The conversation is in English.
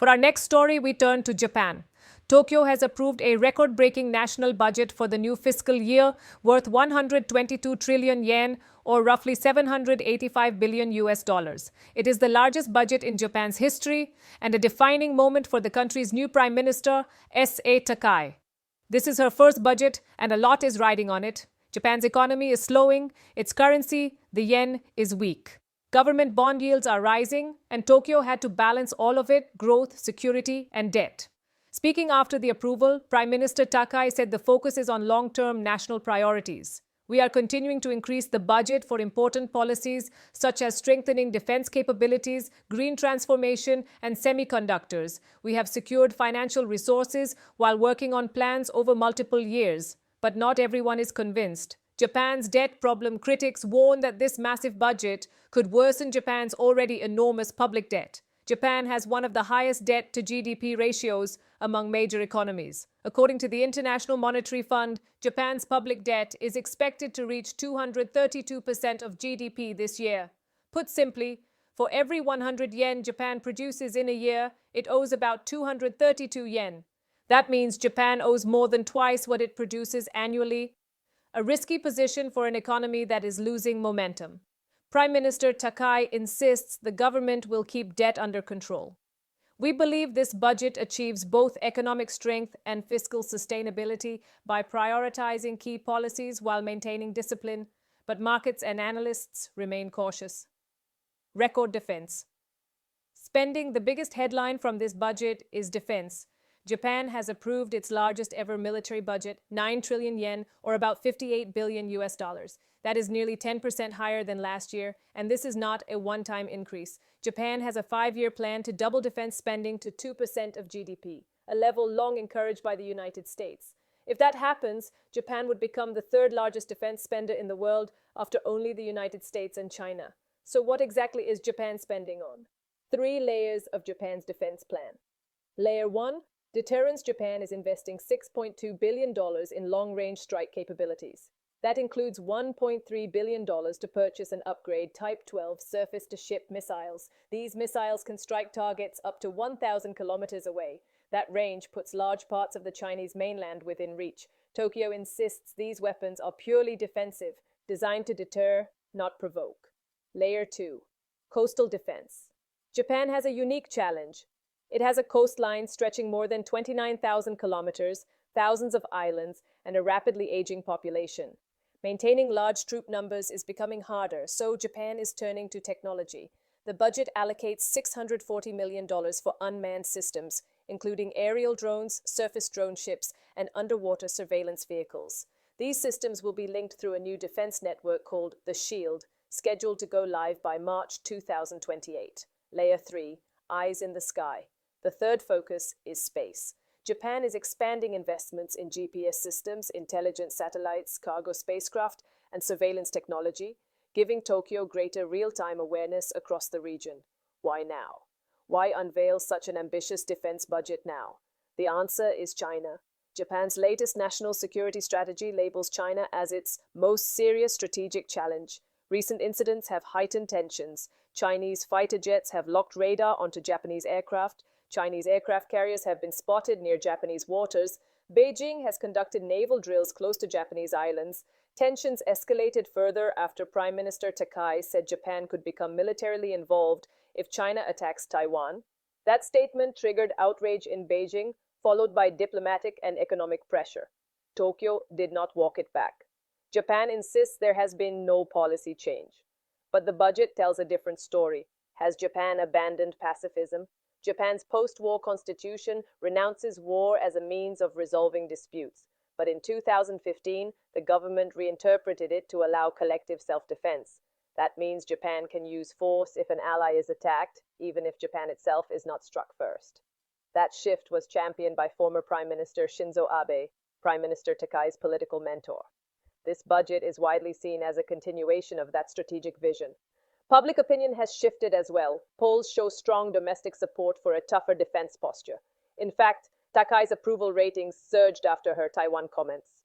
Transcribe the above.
For our next story, we turn to Japan. Tokyo has approved a record-breaking national budget for the new fiscal year worth 122 trillion yen or roughly 785 billion US dollars. It is the largest budget in Japan's history and a defining moment for the country's new Prime Minister S.A. Takai. This is her first budget and a lot is riding on it. Japan's economy is slowing, its currency, the yen, is weak. Government bond yields are rising, and Tokyo had to balance all of it: growth, security, and debt. Speaking after the approval, Prime Minister Takai said the focus is on long-term national priorities. We are continuing to increase the budget for important policies such as strengthening defense capabilities, green transformation, and semiconductors. We have secured financial resources while working on plans over multiple years. But not everyone is convinced. Japan's debt problem critics warn that this massive budget could worsen Japan's already enormous public debt. Japan has one of the highest debt to GDP ratios among major economies. According to the International Monetary Fund, Japan's public debt is expected to reach 232% of GDP this year. Put simply, for every 100 yen Japan produces in a year, it owes about 232 yen. That means Japan owes more than twice what it produces annually. A risky position for an economy that is losing momentum. Prime Minister Takai insists the government will keep debt under control. We believe this budget achieves both economic strength and fiscal sustainability by prioritizing key policies while maintaining discipline, but markets and analysts remain cautious. Record defense. Spending. The biggest headline from this budget is defense. Japan has approved its largest ever military budget, 9 trillion yen, or about 58 billion US dollars. That is nearly 10% higher than last year, and this is not a one-time increase. Japan has a 5-year plan to double defense spending to 2% of GDP, a level long encouraged by the United States. If that happens, Japan would become the third largest defense spender in the world after only the United States and China. So what exactly is Japan spending on? 3 layers of Japan's defense plan. Layer 1. Deterrence. Japan is investing $6.2 billion in long-range strike capabilities. That includes $1.3 billion to purchase and upgrade Type 12 surface-to-ship missiles. These missiles can strike targets up to 1,000 kilometers away. That range puts large parts of the Chinese mainland within reach. Tokyo insists these weapons are purely defensive, designed to deter, not provoke. Layer 2. Coastal defense. Japan has a unique challenge. It has a coastline stretching more than 29,000 kilometers, thousands of islands, and a rapidly aging population. Maintaining large troop numbers is becoming harder, so Japan is turning to technology. The budget allocates $640 million for unmanned systems, including aerial drones, surface drone ships, and underwater surveillance vehicles. These systems will be linked through a new defense network called the Shield, scheduled to go live by March 2028. Layer 3. Eyes in the sky. The third focus is space. Japan is expanding investments in GPS systems, intelligent satellites, cargo spacecraft, and surveillance technology, giving Tokyo greater real-time awareness across the region. Why now? Why unveil such an ambitious defense budget now? The answer is China. Japan's latest national security strategy labels China as its most serious strategic challenge. Recent incidents have heightened tensions. Chinese fighter jets have locked radar onto Japanese aircraft. Chinese aircraft carriers have been spotted near Japanese waters. Beijing has conducted naval drills close to Japanese islands. Tensions escalated further after Prime Minister Takai said Japan could become militarily involved if China attacks Taiwan. That statement triggered outrage in Beijing, followed by diplomatic and economic pressure. Tokyo did not walk it back. Japan insists there has been no policy change. But the budget tells a different story. Has Japan abandoned pacifism? Japan's post-war constitution renounces war as a means of resolving disputes. But in 2015, the government reinterpreted it to allow collective self-defense. That means Japan can use force if an ally is attacked, even if Japan itself is not struck first. That shift was championed by former Prime Minister Shinzo Abe, Prime Minister Takai's political mentor. This budget is widely seen as a continuation of that strategic vision. Public opinion has shifted as well. Polls show strong domestic support for a tougher defense posture. In fact, Takai's approval ratings surged after her Taiwan comments.